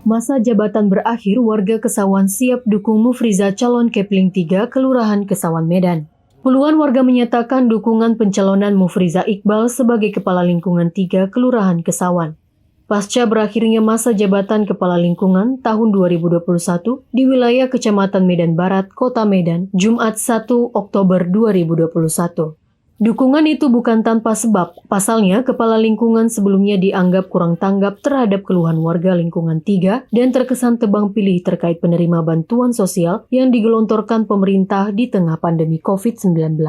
Masa jabatan berakhir, warga Kesawan siap dukung Mufriza calon Kepling 3 Kelurahan Kesawan Medan. Puluhan warga menyatakan dukungan pencalonan Mufriza Iqbal sebagai Kepala Lingkungan 3 Kelurahan Kesawan. Pasca berakhirnya masa jabatan Kepala Lingkungan tahun 2021 di wilayah Kecamatan Medan Barat, Kota Medan, Jumat 1 Oktober 2021. Dukungan itu bukan tanpa sebab. Pasalnya, Kepala Lingkungan sebelumnya dianggap kurang tanggap terhadap keluhan warga Lingkungan 3 dan terkesan tebang pilih terkait penerima bantuan sosial yang digelontorkan pemerintah di tengah pandemi COVID-19.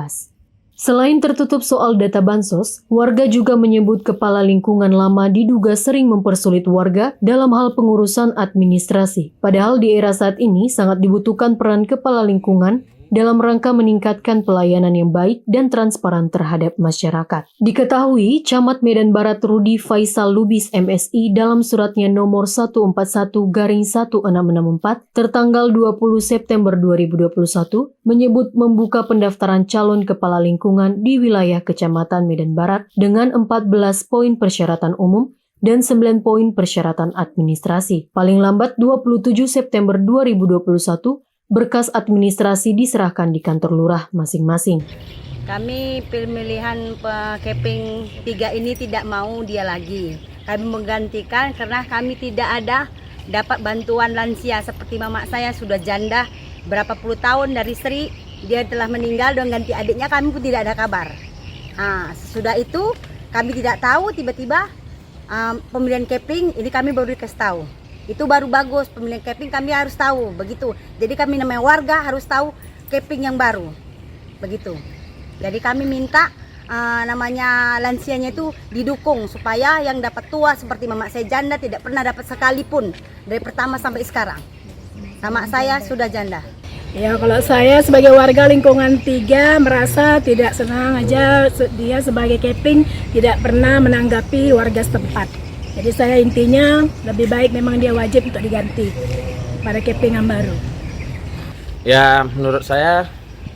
Selain tertutup soal data bansos, warga juga menyebut Kepala Lingkungan lama diduga sering mempersulit warga dalam hal pengurusan administrasi. Padahal di era saat ini sangat dibutuhkan peran Kepala Lingkungan dalam rangka meningkatkan pelayanan yang baik dan transparan terhadap masyarakat. Diketahui, Camat Medan Barat Rudi Faisal Lubis MSI dalam suratnya nomor 141/1664 tertanggal 20 September 2021 menyebut membuka pendaftaran calon kepala lingkungan di wilayah Kecamatan Medan Barat dengan 14 poin persyaratan umum dan 9 poin persyaratan administrasi. Paling lambat 27 September 2021, berkas administrasi diserahkan di kantor lurah masing-masing. Kami pemilihan Kepling 3 ini tidak mau dia lagi. Kami menggantikan karena kami tidak ada dapat bantuan lansia. Seperti mama saya sudah janda berapa puluh tahun dari Sri, dia telah meninggal dan ganti adiknya, kami pun tidak ada kabar. Sudah itu kami tidak tahu, tiba-tiba pemilihan Kepling ini kami baru dikasih tahu. Itu baru bagus, pemilihan Kepling kami harus tahu, begitu. Jadi kami namanya warga harus tahu Kepling yang baru, begitu. Jadi kami minta namanya lansianya itu didukung supaya yang dapat tua seperti mama saya janda tidak pernah dapat sekalipun dari pertama sampai sekarang. Sama saya sudah janda. Ya, kalau saya sebagai warga Lingkungan 3 merasa tidak senang aja dia sebagai Kepling tidak pernah menanggapi warga setempat. Jadi saya intinya lebih baik memang dia wajib untuk diganti pada Kepling yang baru. Ya, menurut saya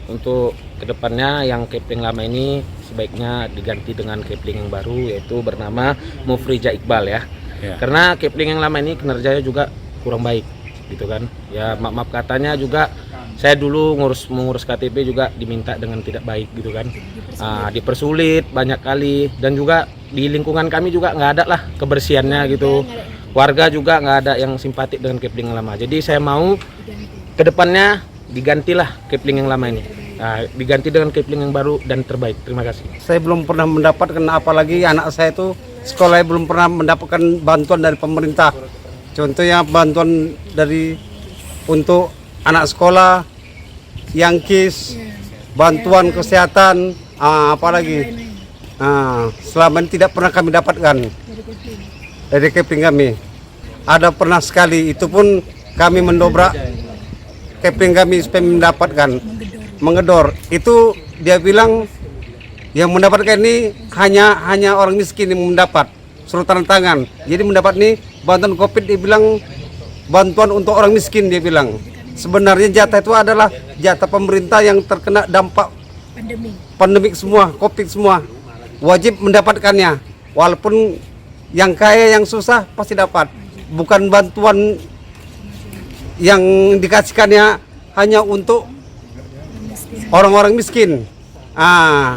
untuk kedepannya yang Kepling lama ini sebaiknya diganti dengan Kepling yang baru, yaitu bernama Mufriza Iqbal ya. Karena Kepling yang lama ini kinerjanya juga kurang baik gitu kan. Ya maaf katanya juga saya dulu mengurus KTP juga diminta dengan tidak baik gitu kan. Dipersulit banyak kali, dan juga di lingkungan kami juga nggak ada lah kebersihannya gitu. Warga juga nggak ada yang simpatik dengan Kepling yang lama. Jadi saya mau kedepannya digantilah Kepling yang lama ini. Diganti dengan Kepling yang baru dan terbaik. Terima kasih. Saya belum pernah mendapatkan, apalagi anak saya itu sekolah belum pernah mendapatkan bantuan dari pemerintah. Contohnya bantuan dari untuk anak sekolah, yang KIS, bantuan kesehatan, apalagi selama ini tidak pernah kami dapatkan dari Kepling kami. Ada pernah sekali, itu pun kami mendobrak Kepling kami supaya mendapatkan, menggedor. Itu dia bilang yang mendapatkan ini hanya orang miskin yang mendapat surat tanda tangan. Jadi mendapat nih bantuan COVID, dia bilang bantuan untuk orang miskin, dia bilang. Sebenarnya jatah itu adalah jatah pemerintah yang terkena dampak pandemik semua, COVID semua. Wajib mendapatkannya. Walaupun yang kaya yang susah pasti dapat. Bukan bantuan yang dikasihkannya hanya untuk orang-orang miskin.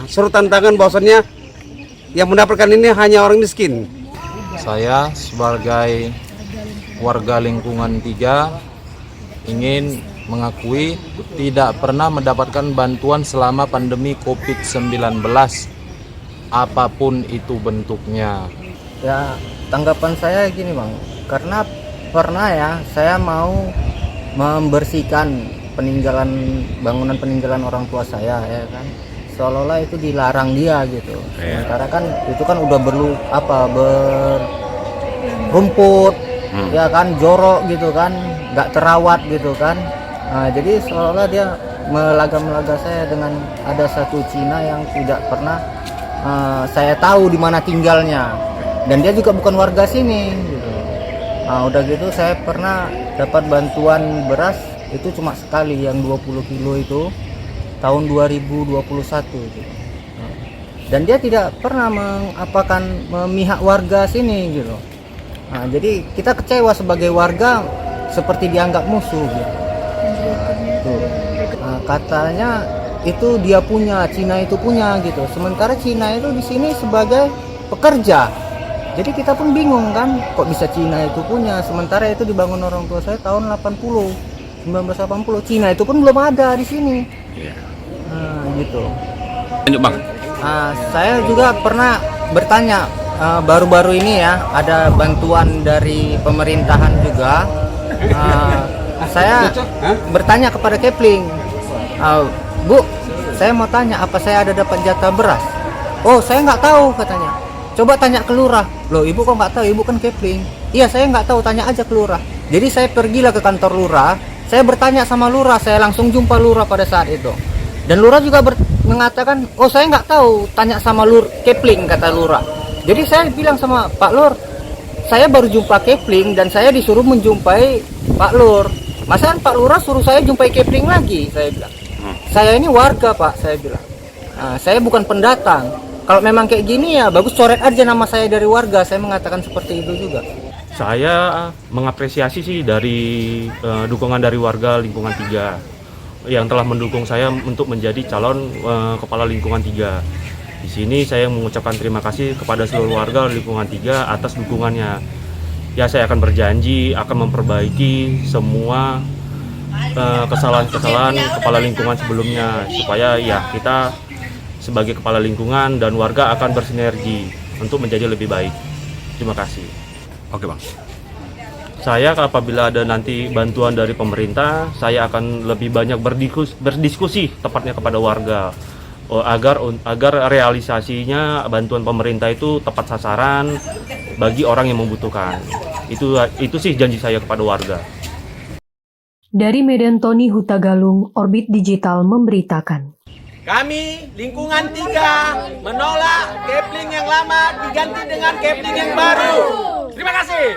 Surat tanda tangan bahwasannya yang mendapatkan ini hanya orang miskin. Saya sebagai warga Lingkungan 3 ingin mengakui tidak pernah mendapatkan bantuan selama pandemi COVID-19, apapun itu bentuknya. Ya, tanggapan saya gini Bang, karena pernah ya saya mau membersihkan bangunan peninggalan orang tua saya ya kan, seolah-olah itu dilarang dia gitu. Sementara kan itu kan udah berumput ya kan, jorok gitu kan, nggak terawat gitu kan. Jadi seolah-olah dia melaga-melaga saya dengan ada satu Cina yang tidak pernah saya tahu di mana tinggalnya, dan dia juga bukan warga sini gitu. Udah gitu saya pernah dapat bantuan beras itu cuma sekali yang 20 kilo itu tahun 2021 gitu. Dan dia tidak pernah memihak warga sini gitu. Nah, jadi kita kecewa sebagai warga seperti dianggap musuh gitu. Tuh. Nah, katanya itu dia punya, Cina itu punya gitu. Sementara Cina itu di sini sebagai pekerja. Jadi kita pun bingung kan, kok bisa Cina itu punya, sementara itu dibangun orang tua saya tahun 1980. Cina itu pun belum ada di sini. Nah, gitu. Lanjut Bang. Saya juga pernah bertanya baru-baru ini ya, ada bantuan dari pemerintahan juga. Saya bertanya kepada Kepling, Bu, saya mau tanya apa saya ada dapat jatah beras? Oh, saya nggak tahu katanya. Coba tanya ke lurah. Loh, ibu kok nggak tahu? Ibu kan Kepling. Iya, saya nggak tahu. Tanya aja ke lurah. Jadi saya pergilah ke kantor lurah. Saya bertanya sama lurah. Saya langsung jumpa lurah pada saat itu. Dan lurah juga mengatakan, oh saya nggak tahu. Tanya sama Kepling, kata lurah. Jadi saya bilang sama Pak Lur, saya baru jumpa Kepling dan saya disuruh menjumpai Pak Lur. Masa Pak Lurah suruh saya jumpai Kepling lagi? Saya bilang. Saya ini warga Pak, saya bilang. Saya bukan pendatang. Kalau memang kayak gini ya bagus coret aja nama saya dari warga. Saya mengatakan seperti itu juga. Saya mengapresiasi sih dari dukungan dari warga lingkungan 3 yang telah mendukung saya untuk menjadi calon kepala lingkungan 3. Di sini saya mengucapkan terima kasih kepada seluruh warga lingkungan 3 atas dukungannya. Ya, saya akan berjanji akan memperbaiki semua kesalahan-kesalahan kepala lingkungan sebelumnya supaya ya kita sebagai kepala lingkungan dan warga akan bersinergi untuk menjadi lebih baik. Terima kasih. Oke Bang. Saya apabila ada nanti bantuan dari pemerintah, saya akan lebih banyak berdiskusi tepatnya kepada warga agar realisasinya bantuan pemerintah itu tepat sasaran bagi orang yang membutuhkan. Itu sih janji saya kepada warga. Dari Medan, Tony Hutagalung, Orbit Digital memberitakan. Kami lingkungan 3 menolak Kepling yang lama diganti dengan Kepling yang baru. Terima kasih.